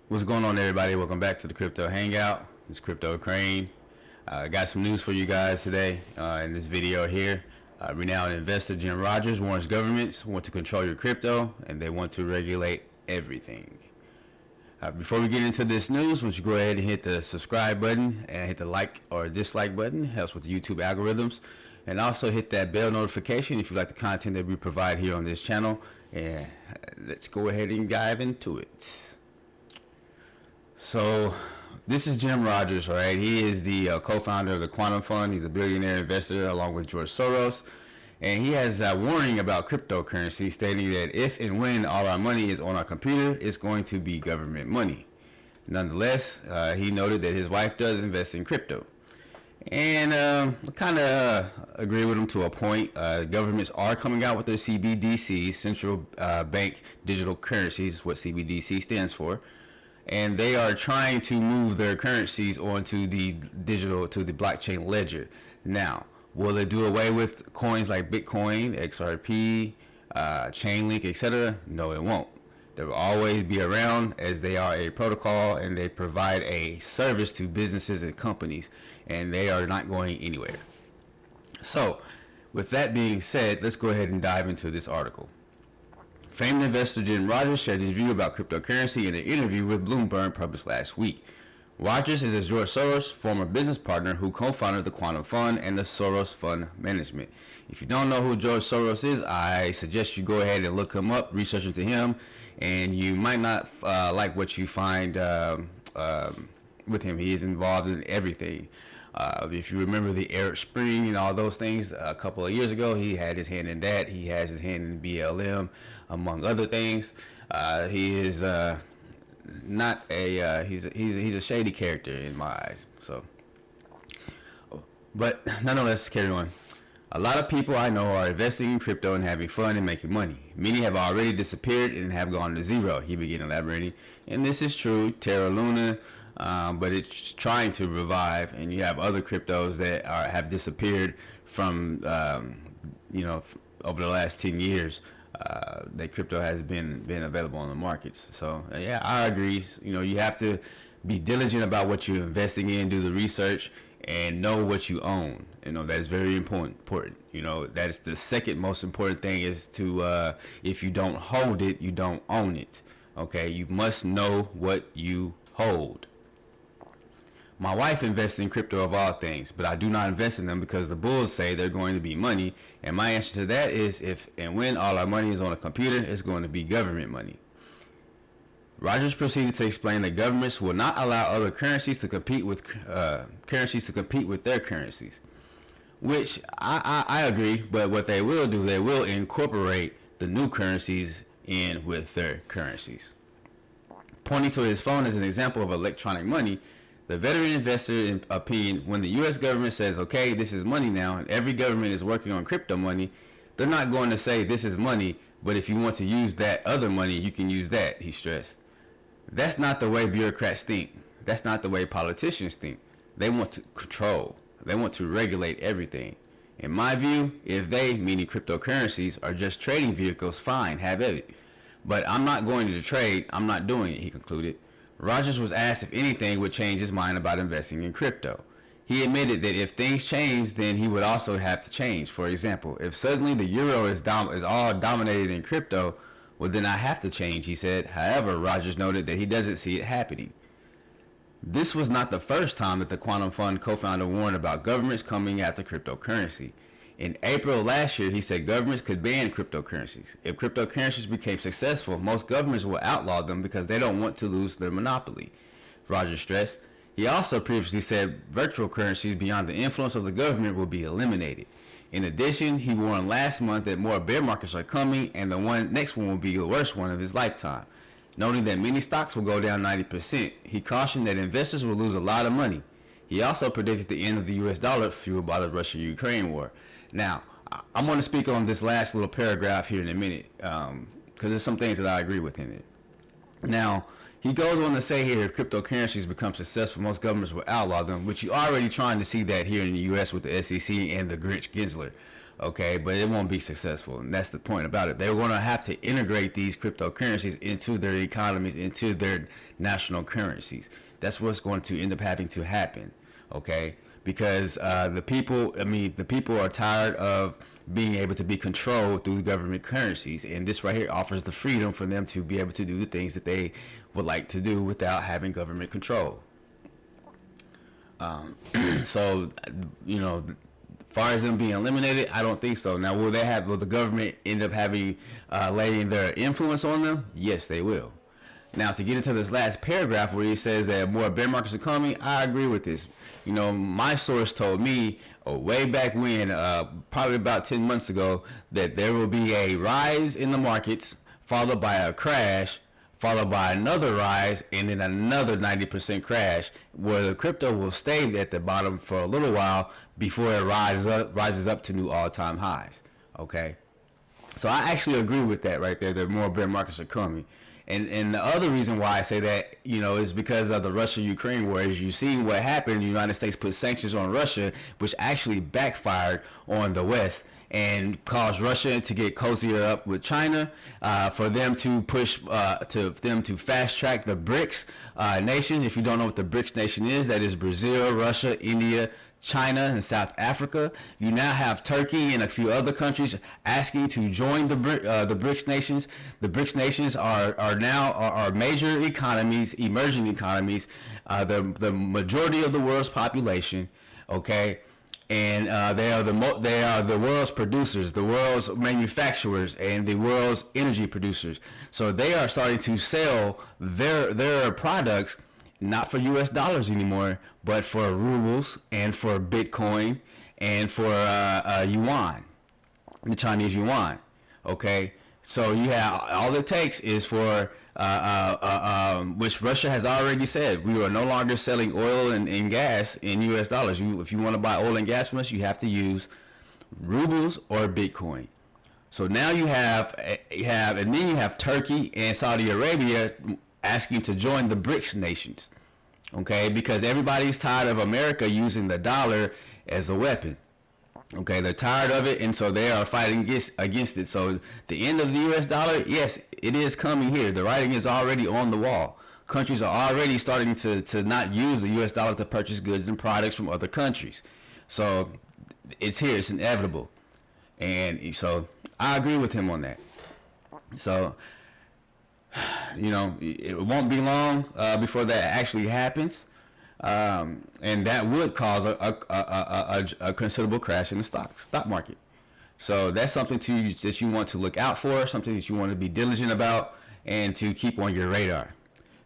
What's going on, everybody? Welcome back to the Crypto Hangout. It's Crypto Crane. Got some news for you guys today in this video here. Renowned investor Jim Rogers warns governments want to control your crypto and they want to regulate everything. Before we get into this news, why don't you go ahead and hit the subscribe button and hit the like or dislike button. It helps with the YouTube algorithms. And also hit that bell notification if you like the content that we provide here on this channel. And let's go ahead and dive into it. So this is Jim Rogers, all right? He is the co-founder of the Quantum Fund. He's a billionaire investor along with George Soros. And he has a warning about cryptocurrency, stating that if and when all our money is on our computer, it's going to be government money. Nonetheless, he noted that his wife does invest in crypto. And I kind of agree with him to a point. Governments are coming out with their CBDCs, central bank digital currencies, what CBDC stands for. And they are trying to move their currencies onto the digital, to the blockchain ledger. Now, will it do away with coins like Bitcoin, XRP, Chainlink, etc.? No, it won't. They will always be around as they are a protocol and they provide a service to businesses and companies, and they are not going anywhere. So, with that being said, let's go ahead and dive into this article. Famed investor Jim Rogers shared his view about cryptocurrency in an interview with Bloomberg published last week. Rogers is a George Soros, former business partner who co-founded the Quantum Fund and the Soros Fund Management. If you don't know who George Soros is, I suggest you go ahead and look him up, research into him, and you might not like what you find with him. He is involved in everything. If you remember the Arab Spring and all those things, a couple of years ago, he had his hand in that. He has his hand in BLM, among other things. He is not a he's a shady character in my eyes. So, but nonetheless, carry on. A lot of people I know are investing in crypto and having fun and making money. Many have already disappeared and have gone to zero. He began elaborating, and this is true. Terra Luna. But it's trying to revive, and you have other cryptos that have disappeared from, over the last 10 years. That crypto has been available on the markets. So yeah, I agree. You have to be diligent about what you're investing in, do the research, and know what you own. That is very important. That is the second most important thing, is to if you don't hold it, you don't own it. Okay, you must know what you hold. My wife invests in crypto of all things, but I do not invest in them because the bulls say they're going to be money. And my answer to that is, if and when all our money is on a computer, it's going to be government money. Rogers proceeded to explain that governments will not allow other currencies to compete with their currencies, which I agree. But what they will do, they will incorporate the new currencies in with their currencies. Pointing to his phone as an example of electronic money, the veteran investor in opinion, when the U.S. government says, okay, this is money now, and every government is working on crypto money, they're not going to say this is money, but if you want to use that other money, you can use that, he stressed. That's not the way bureaucrats think. That's not the way politicians think. They want to control. They want to regulate everything. In my view, if they, meaning cryptocurrencies, are just trading vehicles, fine, have it. But I'm not going to trade. I'm not doing it, he concluded. Rogers was asked if anything would change his mind about investing in crypto. He admitted that if things change, then he would also have to change. For example, if suddenly the euro is all dominated in crypto, well, then I have to change, he said. However, Rogers noted that he doesn't see it happening. This was not the first time that the Quantum Fund co-founder warned about governments coming after cryptocurrency. In April last year, he said governments could ban cryptocurrencies. If cryptocurrencies became successful, most governments will outlaw them because they don't want to lose their monopoly, Rogers stressed. He also previously said virtual currencies beyond the influence of the government will be eliminated. In addition, he warned last month that more bear markets are coming and the next one will be the worst one of his lifetime. Noting that many stocks will go down 90%, he cautioned that investors will lose a lot of money. He also predicted the end of the U.S. dollar fueled by the Russia-Ukraine war. Now, I'm going to speak on this last little paragraph here in a minute, because there's some things that I agree with in it. Now, he goes on to say here, if cryptocurrencies become successful, most governments will outlaw them, which you're already trying to see that here in the U.S. with the SEC and the Grinch Gensler. Okay, but it won't be successful, and that's the point about it. They're going to have to integrate these cryptocurrencies into their economies, into their national currencies. That's what's going to end up having to happen. Okay, because the people are tired of being able to be controlled through government currencies, and this right here offers the freedom for them to be able to do the things that they would like to do without having government control. So, far as them being eliminated, I don't think so. Now, will the government end up having laying their influence on them? Yes, they will. Now, to get into this last paragraph where he says that more bear markets are coming, I agree with this. My source told me way back when, probably about 10 months ago, that there will be a rise in the markets, followed by a crash, followed by another rise, and then another 90% crash, where the crypto will stay at the bottom for a little while before it rises up to new all-time highs. Okay, so I actually agree with that right there. That more bear markets are coming, and the other reason why I say that, is because of the Russia-Ukraine war. As you see what happened, the United States put sanctions on Russia, which actually backfired on the West and caused Russia to get cozier up with China, for them to push, to fast track the BRICS nations. If you don't know what the BRICS nation is, that is Brazil, Russia, India, China, and South Africa. You now have Turkey and a few other countries asking to join the BRICS nations. The BRICS nations are now major economies, emerging economies, the majority of the world's population. Okay. And they are the world's producers, the world's manufacturers, and the world's energy producers. So they are starting to sell their products not for U.S. dollars anymore, but for rubles and for Bitcoin and for yuan, the Chinese yuan. Okay, so you have all it takes is for which Russia has already said, we are no longer selling oil and gas in U.S. dollars. If you want to buy oil and gas from us, you have to use rubles or Bitcoin. So now you have, and then you have Turkey and Saudi Arabia asking to join the BRICS nations. Okay, because everybody's tired of America using the dollar as a weapon. Okay, they're tired of it, and so they are fighting against it. So the end of the U.S. dollar, yes, it is coming here. The writing is already on the wall. Countries are already starting to not use the U.S. dollar to purchase goods and products from other countries. So it's here. It's inevitable. And so I agree with him on that. So, it won't be long before that actually happens. And that would cause a considerable crash in the stock market. So that's something that you want to look out for, something that you want to be diligent about, and to keep on your radar.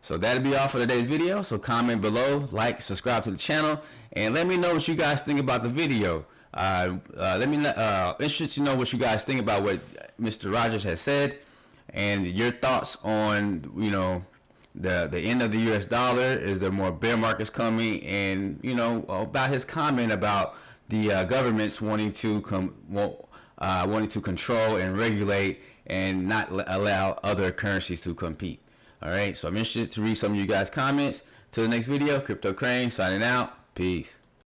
So that'll be all for today's video. So comment below, like, subscribe to the channel, and let me know what you guys think about the video. Interested to know what you guys think about what Mr. Rogers has said, and your thoughts on the end of the U.S. dollar. Is there more bear markets coming? And about his comment about the governments wanting to control and regulate and not allow other currencies to compete. All right, so I'm interested to read some of you guys' comments. Till the next video, Crypto Crane signing out. Peace.